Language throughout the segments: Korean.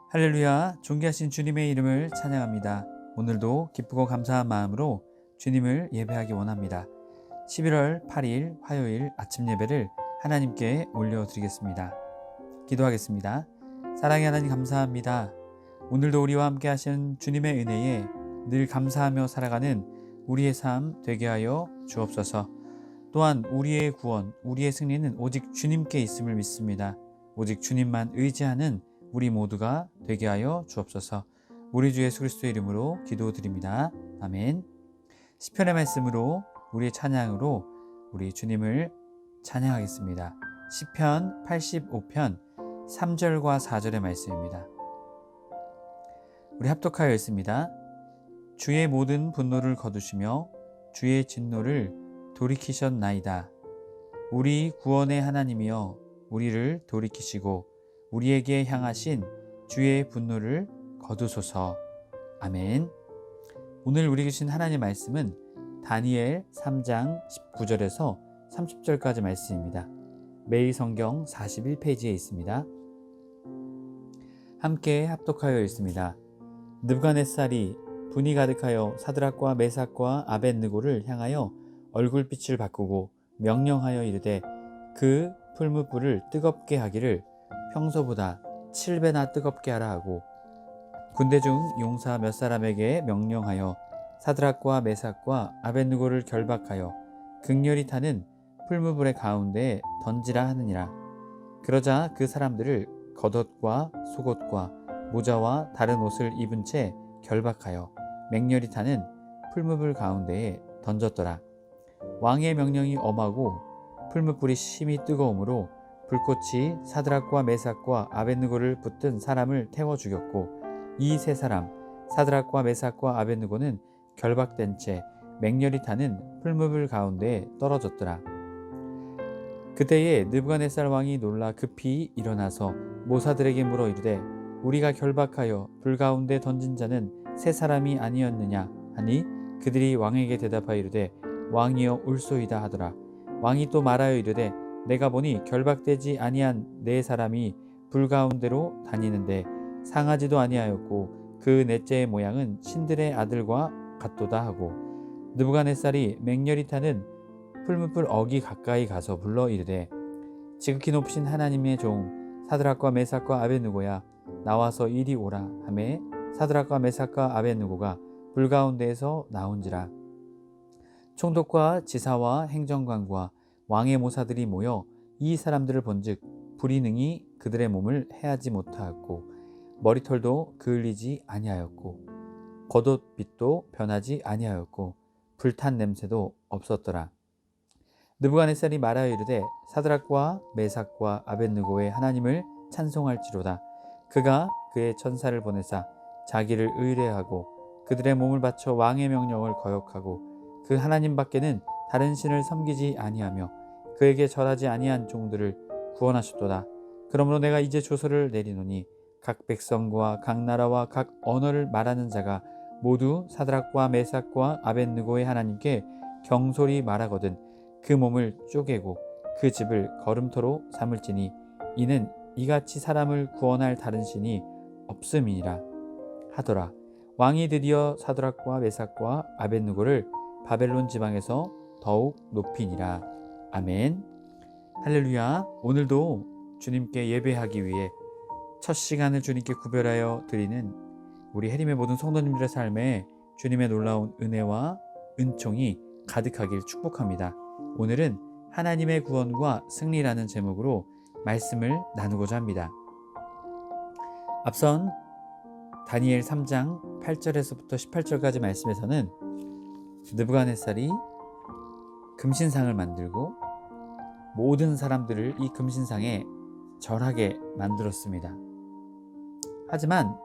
할렐루야, 존귀하신 주님의 이름을 찬양합니다. 오늘도 기쁘고 감사한 마음으로 주님을 예배하기 원합니다. 11월 8일 화요일 아침 예배를 하나님께 올려드리겠습니다. 기도하겠습니다. 사랑의 하나님 감사합니다. 오늘도 우리와 함께 하신 주님의 은혜에 늘 감사하며 살아가는 우리의 삶 되게 하여 주옵소서. 또한 우리의 구원, 우리의 승리는 오직 주님께 있음을 믿습니다. 오직 주님만 의지하는 우리 모두가 되게 하여 주옵소서. 우리 주 예수 그리스도의 이름으로 기도드립니다. 아멘. 시편의 말씀으로 우리의 찬양으로 우리 주님을 찬양하겠습니다. 시편 85편 3절과 4절의 말씀입니다. 우리 합독하여 읽습니다. 주의 모든 분노를 거두시며 주의 진노를 돌이키셨나이다. 우리 구원의 하나님이여 우리를 돌이키시고 우리에게 향하신 주의 분노를 거두소서. 아멘. 오늘 우리 주신 하나님의 말씀은 다니엘 3장 19절에서 30절까지 말씀입니다. 매일 성경 41페이지에 있습니다. 함께 합독하여 읽습니다. 느부갓네살이 분이 가득하여 사드락과 메삭과 아벳느고를 향하여 얼굴빛을 바꾸고 명령하여 이르되 그 풀무불을 뜨겁게 하기를 평소보다 7배나 뜨겁게 하라 하고 군대 중 용사 몇 사람에게 명령하여 사드락과 메삭과 아벳느고를 결박하여 극렬히 타는 풀무불의 가운데에 던지라 하느니라. 그러자 그 사람들을 겉옷과 속옷과 모자와 다른 옷을 입은 채 결박하여 맹렬히 타는 풀무불 가운데에 던졌더라. 왕의 명령이 엄하고 풀무불이 심히 뜨거우므로 불꽃이 사드락과 메삭과 아벳느고를 붙든 사람을 태워 죽였고 이 세 사람 사드락과 메삭과 아벳느고는 결박된 채 맹렬히 타는 풀무불 가운데에 떨어졌더라. 그때에 느부갓네살 왕이 놀라 급히 일어나서 모사들에게 물어 이르되 우리가 결박하여 불 가운데 던진 자는 세 사람이 아니었느냐 하니 그들이 왕에게 대답하여 이르되 왕이여 울소이다 하더라. 왕이 또 말하여 이르되 내가 보니 결박되지 아니한 네 사람이 불 가운데로 다니는데 상하지도 아니하였고 그 넷째의 모양은 신들의 아들과 같도다 하고 느부갓네살이 맹렬히 타는 풀무불 어기 가까이 가서 불러 이르되 지극히 높으신 하나님의 종 사드락과 메삭과 아벳느고야 나와서 이리 오라 하매 사드락과 메삭과 아벳느고가 불 가운데에서 나온지라. 총독과 지사와 행정관과 왕의 모사들이 모여 이 사람들을 본즉 불이 능히 그들의 몸을 해하지 못하였고 머리털도 그을리지 아니하였고 겉옷빛도 변하지 아니하였고 불탄 냄새도 없었더라. 느부갓네살이 말하여 이르되 사드락과 메삭과 아벳느고의 하나님을 찬송할지로다. 그가 그의 천사를 보내사 자기를 의뢰하고 그들의 몸을 바쳐 왕의 명령을 거역하고 그 하나님 밖에는 다른 신을 섬기지 아니하며 그에게 절하지 아니한 종들을 구원하셨도다. 그러므로 내가 이제 조서를 내리노니 각 백성과 각 나라와 각 언어를 말하는 자가 모두 사드락과 메삭과 아벳느고의 하나님께 경솔히 말하거든 그 몸을 쪼개고 그 집을 걸음터로 삼을지니 이는 이같이 사람을 구원할 다른 신이 없음이니라 하더라. 왕이 드디어 사드락과 메삭과 아벳느고를 바벨론 지방에서 더욱 높이니라. 아멘. 할렐루야. 오늘도 주님께 예배하기 위해 첫 시간을 주님께 구별하여 드리는 우리 해림의 모든 성도님들의 삶에 주님의 놀라운 은혜와 은총이 가득하길 축복합니다. 오늘은 하나님의 구원과 승리라는 제목으로 말씀을 나누고자 합니다. 앞선 다니엘 3장 8절에서부터 18절까지 말씀에서는 느부갓네살이 금신상을 만들고 모든 사람들을 이 금신상에 절하게 만들었습니다. 하지만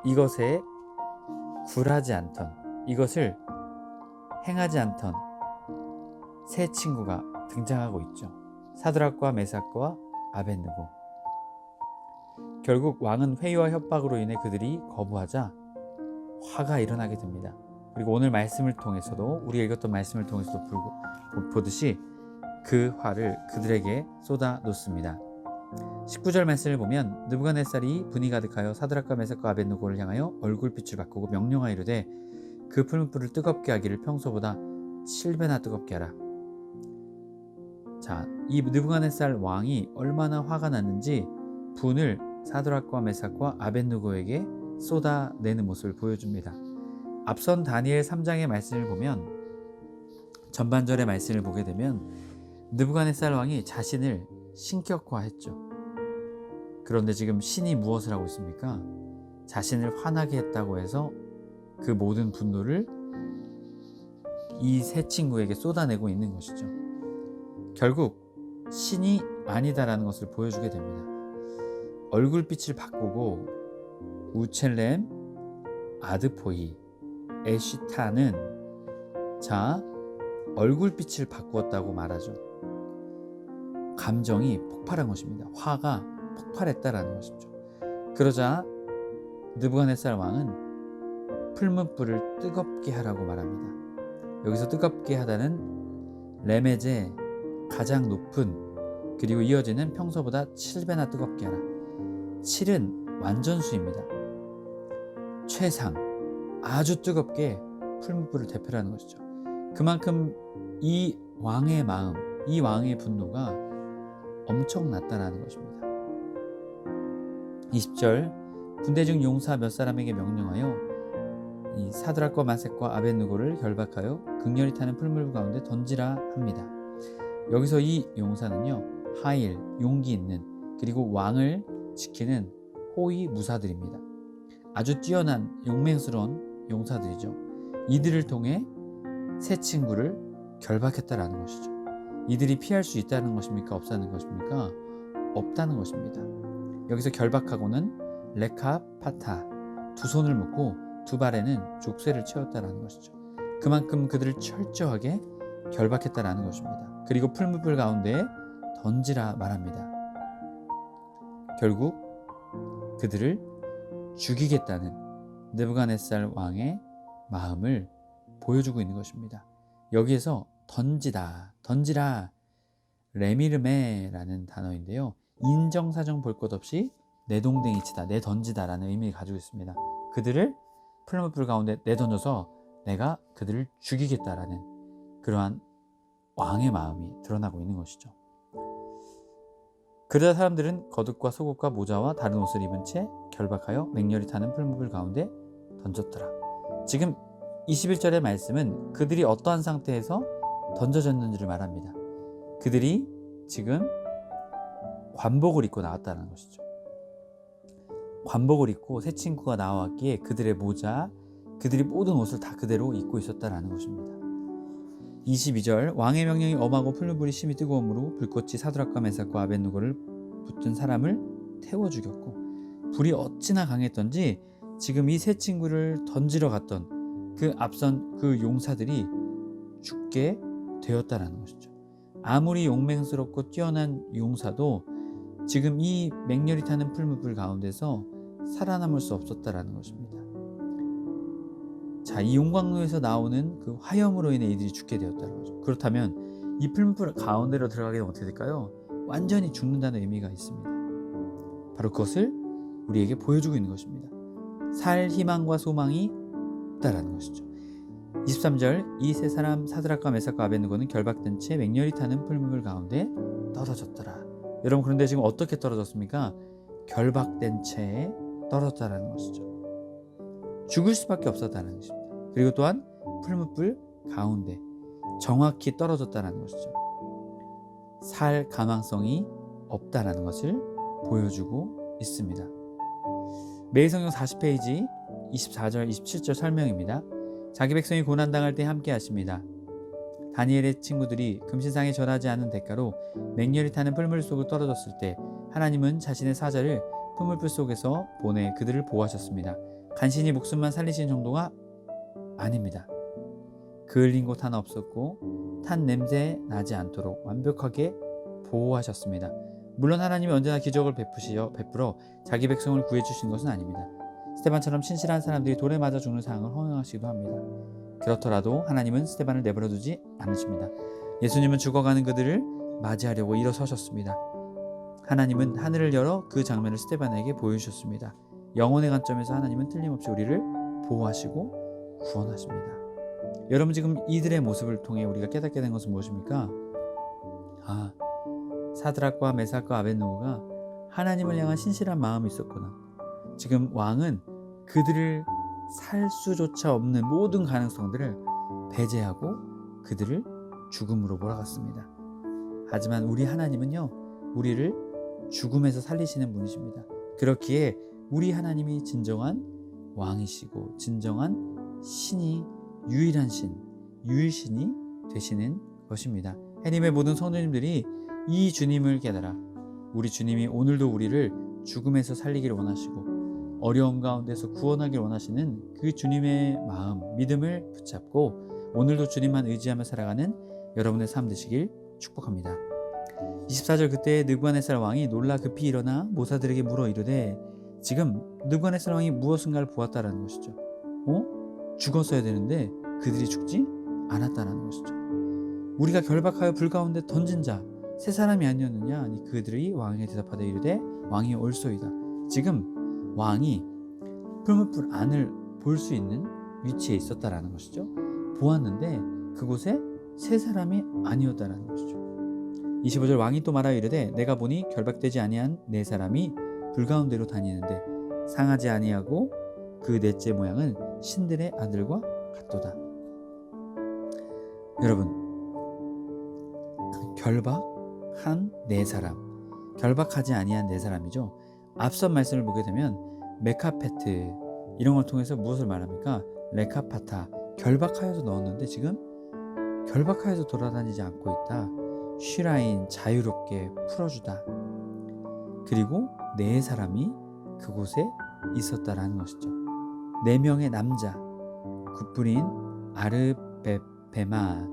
이것에 굴하지 않던, 이것을 행하지 않던 세 친구가 등장하고 있죠. 사드락과 메삭과 아벳느고. 결국 왕은 회의와 협박으로 인해 그들이 거부하자 화가 일어나게 됩니다. 그리고 오늘 말씀을 통해서도 우리가 읽었던 말씀을 통해서도 보듯이 그 화를 그들에게 쏟아 놓습니다. 19절 말씀을 보면 느부갓네살이 분이 가득하여 사드락과 메삭과 아벳느고를 향하여 얼굴빛을 바꾸고 명령하여 이르되 그 풀무불을 뜨겁게 하기를 평소보다 7배나 뜨겁게 하라. 자, 이 느부갓네살 왕이 얼마나 화가 났는지 분을 사드락과 메삭과 아벳느고에게 쏟아내는 모습을 보여줍니다. 앞선 다니엘 3장의 말씀을 보면, 전반절의 말씀을 보게 되면 느부갓네살 왕이 자신을 신격화했죠. 그런데 지금 신이 무엇을 하고 있습니까? 자신을 화나게 했다고 해서 그 모든 분노를 이 세 친구에게 쏟아내고 있는 것이죠. 결국 신이 아니다라는 것을 보여주게 됩니다. 얼굴빛을 바꾸고 우첼렘, 아드포이, 에시타는 자 얼굴빛을 바꾸었다고 말하죠. 감정이 폭발한 것입니다. 화가 폭발했다라는 것이죠. 그러자 느부갓네살 왕은 풀무불을 뜨겁게 하라고 말합니다. 여기서 뜨겁게 하다는 레메제 가장 높은, 그리고 이어지는 평소보다 7배나 뜨겁게 하라. 7은 완전수입니다. 최상, 아주 뜨겁게 풀무불을 대표하는 것이죠. 그만큼 이 왕의 마음, 이 왕의 분노가 엄청났다는 것입니다. 20절 군대 중 용사 몇 사람에게 명령하여 이 사드락과 메삭과 아벳느고를 결박하여 극렬히 타는 풀무불 가운데 던지라 합니다. 여기서 이 용사는요, 하일, 용기 있는, 그리고 왕을 지키는 호위 무사들입니다. 아주 뛰어난 용맹스러운 용사들이죠. 이들을 통해 세 친구를 결박했다라는 것이죠. 이들이 피할 수 있다는 것입니까? 없다는 것입니까? 없다는 것입니다. 여기서 결박하고는 레캅, 파타, 두 손을 묶고 두 발에는 족쇄를 채웠다라는 것이죠. 그만큼 그들을 철저하게 결박했다라는 것입니다. 그리고 풀무불 가운데에 던지라 말합니다. 결국 그들을 죽이겠다는 느부갓네살 왕의 마음을 보여주고 있는 것입니다. 여기에서 던지다, 던지라, 레미르메라는 단어인데요. 인정사정 볼 것 없이 내동댕이 치다, 내던지다라는 의미를 가지고 있습니다. 그들을 풀무불 가운데 내던져서 내가 그들을 죽이겠다라는 그러한 왕의 마음이 드러나고 있는 것이죠. 그러자 사람들은 겉옷과 속옷과 모자와 다른 옷을 입은 채 결박하여 맹렬히 타는 풀무불 가운데 던졌더라. 지금 21절의 말씀은 그들이 어떠한 상태에서 던져졌는지를 말합니다. 그들이 지금 관복을 입고 나왔다는 것이죠. 관복을 입고 새 친구가 나왔기에 그들의 모자, 그들이 모든 옷을 다 그대로 입고 있었다는 것입니다. 22절 왕의 명령이 엄하고 풀무불이 심히 뜨거움으로 불꽃이 사드락과 메삭과 아벳느고를 붙든 사람을 태워 죽였고, 불이 어찌나 강했던지 지금 이 세 친구를 던지러 갔던 그 앞선 그 용사들이 죽게 되었다는 것이죠. 아무리 용맹스럽고 뛰어난 용사도 지금 이 맹렬히 타는 풀무불 가운데서 살아남을 수 없었다라는 것입니다. 자, 이 용광로에서 나오는 그 화염으로 인해 이들이 죽게 되었다는 거죠. 그렇다면 이 풀무불 가운데로 들어가게 되면 어떻게 될까요? 완전히 죽는다는 의미가 있습니다. 바로 그것을 우리에게 보여주고 있는 것입니다. 살 희망과 소망이 없다라는 것이죠. 23절 이 세 사람 사드락과 메삭과 아벳느고는 결박된 채 맹렬히 타는 풀무불 가운데 떨어졌더라. 여러분, 그런데 지금 어떻게 떨어졌습니까? 결박된 채 떨어졌다라는 것이죠. 죽을 수밖에 없었다는 것입니다. 그리고 또한 풀무불 가운데 정확히 떨어졌다는 것이죠. 살 가망성이 없다라는 것을 보여주고 있습니다. 매일성경 40페이지 24절 27절 설명입니다. 자기 백성이 고난당할 때 함께 하십니다. 다니엘의 친구들이 금신상에 절하지 않은 대가로 맹렬히 타는 풀무불 속으로 떨어졌을 때 하나님은 자신의 사자를 풀무불 속에서 보내 그들을 보호하셨습니다. 간신히 목숨만 살리신 정도가 아닙니다. 그을린 곳 하나 없었고 탄 냄새 나지 않도록 완벽하게 보호하셨습니다. 물론 하나님이 언제나 기적을 베풀어 자기 백성을 구해주신 것은 아닙니다. 스데반처럼 신실한 사람들이 돌에 맞아 죽는 상황을 허용하시기도 합니다. 그렇더라도 하나님은 스데반을 내버려두지 않으십니다. 예수님은 죽어가는 그들을 맞이하려고 일어서셨습니다. 하나님은 하늘을 열어 그 장면을 스데반에게 보여주셨습니다. 영혼의 관점에서 하나님은 틀림없이 우리를 보호하시고 구원하십니다. 여러분, 지금 이들의 모습을 통해 우리가 깨닫게 된 것은 무엇입니까? 사드락과 메삭과 아벳느고가 하나님을 향한 신실한 마음이 있었구나. 지금 왕은 그들을 살 수조차 없는 모든 가능성들을 배제하고 그들을 죽음으로 몰아갔습니다. 하지만 우리 하나님은요, 우리를 죽음에서 살리시는 분이십니다. 그렇기에 우리 하나님이 진정한 왕이시고 진정한 신이, 유일한 신, 유일신이 되시는 것입니다. 하나님의 모든 성도님들이 이 주님을 깨달아 우리 주님이 오늘도 우리를 죽음에서 살리기를 원하시고 어려움 가운데서 구원하기를 원하시는 그 주님의 마음, 믿음을 붙잡고 오늘도 주님만 의지하며 살아가는 여러분의 삶 되시길 축복합니다. 24절, 그때 느부갓네살 왕이 놀라 급히 일어나 모사들에게 물어 이르되, 지금 느부갓네살 왕이 무엇인가를 보았다라는 것이죠. 죽었어야 되는데 그들이 죽지 않았다라는 것이죠. 우리가 결박하여 불 가운데 던진 자 세 사람이 아니었느냐? 아니, 그들이 왕에게 대답하되 이르되 왕이 옳소이다. 지금 왕이 풀무불 안을 볼 수 있는 위치에 있었다라는 것이죠. 보았는데 그곳에 세 사람이 아니었다라는 것이죠. 25절, 왕이 또 말하여 이르되 내가 보니 결박되지 아니한 네 사람이 불 가운데로 다니는데 상하지 아니하고 그 넷째 모양은 신들의 아들과 같도다. 여러분, 결박한 네 사람, 결박하지 아니한 네 사람이죠. 앞선 말씀을 보게 되면 메카페트 이런 걸 통해서 무엇을 말합니까? 레카파타, 결박하여서 넣었는데 지금 결박하여서 돌아다니지 않고 있다. 쉬라인, 자유롭게 풀어주다. 그리고 네 사람이 그곳에 있었다라는 것이죠. 네 명의 남자, 굿불인 아르베베마,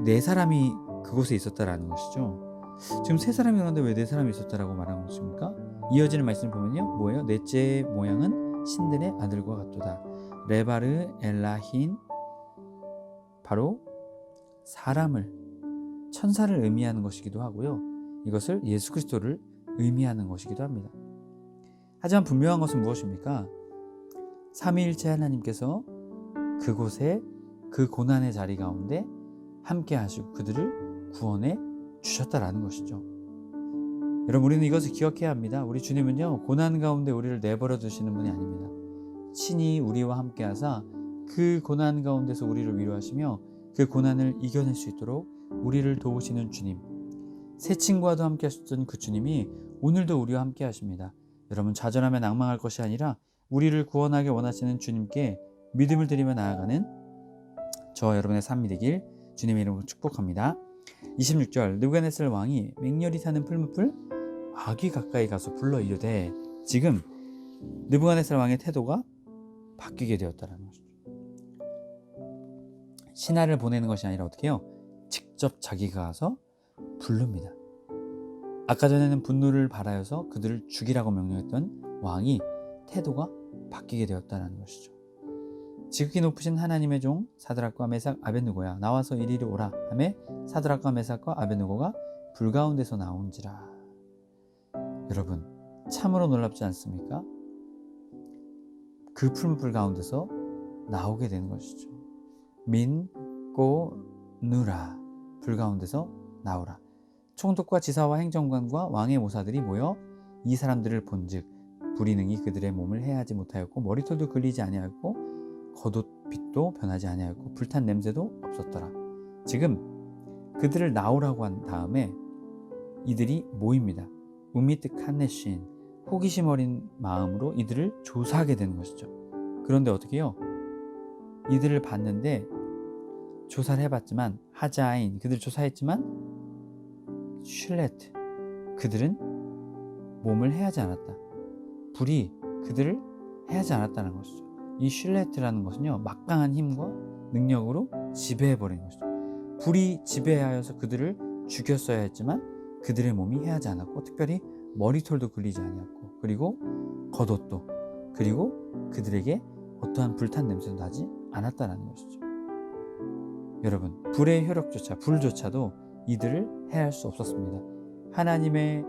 네 사람이 그곳에 있었다라는 것이죠. 지금 세 사람이 그런데 왜 네 사람이 있었다라고 말하는 것입니까? 이어지는 말씀을 보면요, 뭐예요? 넷째 모양은 신들의 아들과 같도다. 레바르 엘라힌, 바로 사람을, 천사를 의미하는 것이기도 하고요, 이것을 예수 그리스도를 의미하는 것이기도 합니다. 하지만 분명한 것은 무엇입니까? 삼위일체 하나님께서 그곳에, 그 고난의 자리 가운데 함께 하시고 그들을 구원해 주셨다라는 것이죠. 여러분, 우리는 이것을 기억해야 합니다. 우리 주님은요, 고난 가운데 우리를 내버려 두시는 분이 아닙니다. 친히 우리와 함께 하사 그 고난 가운데서 우리를 위로하시며 그 고난을 이겨낼 수 있도록 우리를 도우시는 주님, 새 친구와도 함께 하셨던 그 주님이 오늘도 우리와 함께 하십니다. 여러분, 좌절하며 낭망할 것이 아니라 우리를 구원하기 원하시는 주님께 믿음을 드리며 나아가는 저와 여러분의 삶이 되길 주님의 이름으로 축복합니다. 26절, 느부갓네살 왕이 맹렬히 타는 풀무불 아귀 가까이 가서 불러 이르되, 지금 느부갓네살 왕의 태도가 바뀌게 되었다는 것이죠. 신하를 보내는 것이 아니라 어떻게 해요? 직접 자기가 가서 부릅니다. 아까 전에는 분노를 발하여서 그들을 죽이라고 명령했던 왕이 태도가 바뀌게 되었다는 것이죠. 지극히 높으신 하나님의 종 사드락과 메삭 아벳느고야, 나와서 이리로 오라 하며 사드락과 메삭과 아벳느고가 불 가운데서 나온지라. 여러분, 참으로 놀랍지 않습니까? 그 풀무불 가운데서 나오게 되는 것이죠. 민꼬 누라, 불 가운데서 나오라. 총독과 지사와 행정관과 왕의 모사들이 모여 이 사람들을 본즉 불이 능히 그들의 몸을 해하지 못하였고 머리털도 걸리지 아니하였고 겉옷빛도 변하지 아니하였고 불탄 냄새도 없었더라. 지금 그들을 나오라고 한 다음에 이들이 모입니다. 우미트 칸네신, 호기심 어린 마음으로 이들을 조사하게 되는 것이죠. 그런데 어떻게 해요? 이들을 봤는데 조사를 해봤지만 하자인, 그들을 조사했지만 슐레트, 그들은 몸을 해하지 않았다. 불이 그들을 해하지 않았다는 것이죠. 이 슐레트라는 것은요, 막강한 힘과 능력으로 지배해버린 것이죠. 불이 지배하여서 그들을 죽였어야 했지만 그들의 몸이 해하지 않았고, 특별히 머리털도 걸리지 아니었고, 그리고 겉옷도, 그리고 그들에게 어떠한 불탄 냄새도 나지 않았다는 것이죠. 여러분, 불의 효력조차, 불조차도 이들을 해할 수 없었습니다. 하나님의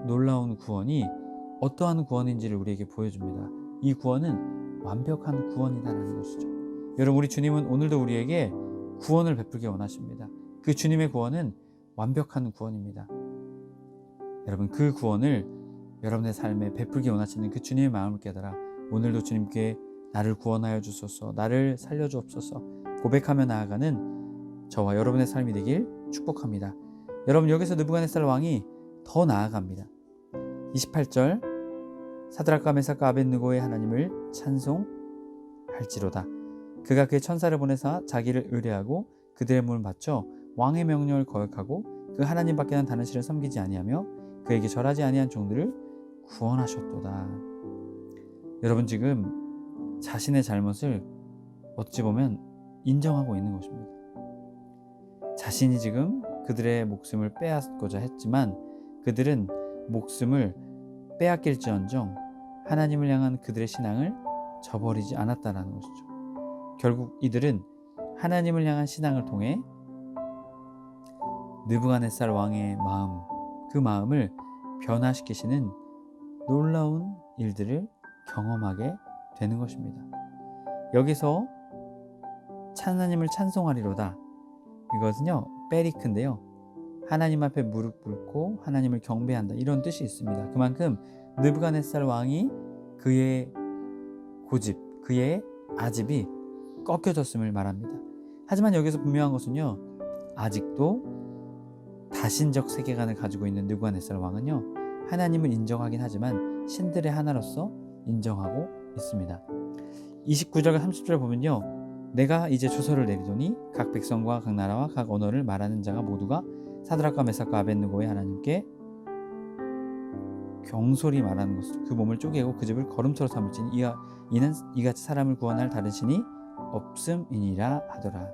놀라운 구원이 어떠한 구원인지를 우리에게 보여줍니다. 이 구원은 완벽한 구원이다라는 것이죠. 여러분, 우리 주님은 오늘도 우리에게 구원을 베풀기 원하십니다. 그 주님의 구원은 완벽한 구원입니다. 여러분, 그 구원을 여러분의 삶에 베풀기 원하시는 그 주님의 마음을 깨달아 오늘도 주님께 나를 구원하여 주소서, 나를 살려 주옵소서 고백하며 나아가는 저와 여러분의 삶이 되길 축복합니다. 여러분, 여기서 느부갓네살 왕이 더 나아갑니다. 28절, 사드락과 메삭과 아벳느고의 하나님을 찬송할지로다. 그가 그의 천사를 보내사 자기를 의뢰하고 그들의 몸을 바쳐 왕의 명령을 거역하고 그 하나님 밖에는 다른 신을 섬기지 아니하며 그에게 절하지 아니한 종들을 구원하셨도다. 여러분, 지금 자신의 잘못을 어찌 보면 인정하고 있는 것입니다. 자신이 지금 그들의 목숨을 빼앗고자 했지만 그들은 목숨을 빼앗길지언정 하나님을 향한 그들의 신앙을 저버리지 않았다라는 것이죠. 결국 이들은 하나님을 향한 신앙을 통해 느부갓네살 왕의 마음, 그 마음을 변화시키시는 놀라운 일들을 경험하게 되는 것입니다. 여기서 하나님을 찬송하리로다, 이것은요 베리크인데요, 하나님 앞에 무릎 꿇고 하나님을 경배한다, 이런 뜻이 있습니다. 그만큼 느부갓네살 왕이 그의 고집, 그의 아집이 꺾여졌음을 말합니다. 하지만 여기서 분명한 것은요, 아직도 다신적 세계관을 가지고 있는 느부갓네살 왕은요, 하나님을 인정하긴 하지만 신들의 하나로서 인정하고 있습니다. 29절과 30절 보면요, 내가 이제 주서를 내리더니 각 백성과 각 나라와 각 언어를 말하는 자가 모두가 사드락과 메삭과 아벳느고의 하나님께 경솔히 말하는 것으로 그 몸을 쪼개고 그 집을 걸음터로 삼을지니 이는 이같이 사람을 구원할 다른 신이 없음이니라 하더라.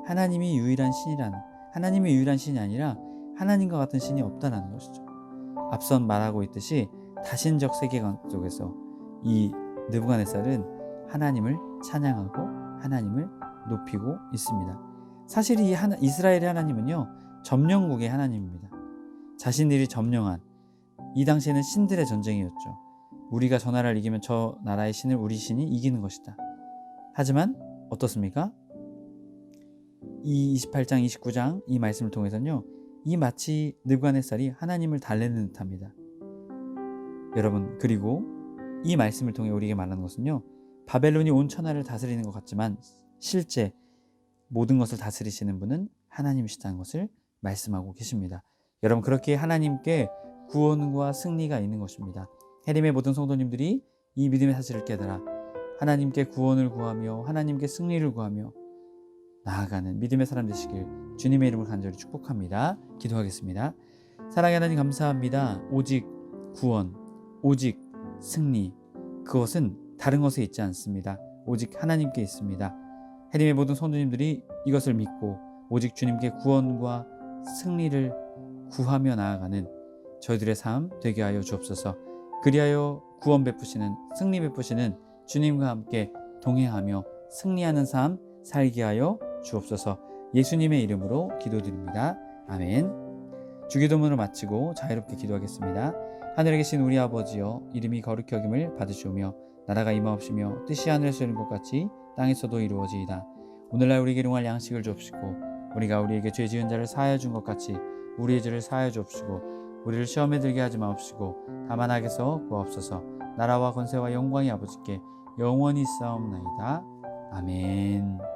하나님이 유일한 신이 아니라 하나님과 같은 신이 없다라는 것이죠. 앞선 말하고 있듯이 다신적 세계관 속에서 이 느부갓네살은 하나님을 찬양하고 하나님을 높이고 있습니다. 사실 이 이스라엘의 하나님은요, 점령국의 하나님입니다. 자신들이 점령한, 이 당시에는 신들의 전쟁이었죠. 우리가 저 나라를 이기면 저 나라의 신을 우리 신이 이기는 것이다. 하지만 어떻습니까? 이 28장 29장 이 말씀을 통해서는요, 이 마치 느부갓네살이 하나님을 달래는 듯합니다. 여러분, 그리고 이 말씀을 통해 우리에게 말하는 것은요, 바벨론이 온 천하를 다스리는 것 같지만 실제 모든 것을 다스리시는 분은 하나님이시다는 것을 말씀하고 계십니다. 여러분, 그렇게 하나님께 구원과 승리가 있는 것입니다. 해림의 모든 성도님들이 이 믿음의 사실을 깨달아 하나님께 구원을 구하며 하나님께 승리를 구하며 나아가는 믿음의 사람 되시길 주님의 이름으로 간절히 축복합니다. 기도하겠습니다. 사랑의 하나님, 감사합니다. 오직 구원, 오직 승리, 그것은 다른 것에 있지 않습니다. 오직 하나님께 있습니다. 해림의 모든 성도님들이 이것을 믿고 오직 주님께 구원과 승리를 구하며 나아가는 저희들의 삶 되게 하여 주옵소서. 그리하여 구원 베푸시는, 승리 베푸시는 주님과 함께 동행하며 승리하는 삶 살게 하여 주옵소서. 예수님의 이름으로 기도드립니다. 아멘. 주기도문을 마치고 자유롭게 기도하겠습니다. 하늘에 계신 우리 아버지여, 이름이 거룩히 여김을 받으시오며 나라가 임하옵시며 뜻이 하늘에서 이룬 것 같이 땅에서도 이루어지이다. 오늘날 우리에게 일용할 양식을 주옵시고 우리가 우리에게 죄 지은 자를 사하여 준 것 같이 우리의 죄를 사하여 주옵시고 우리를 시험에 들게 하지 마옵시고 다만 악에서 구하옵소서. 나라와 권세와 영광이 아버지께 영원히 있사옵나이다. 아멘.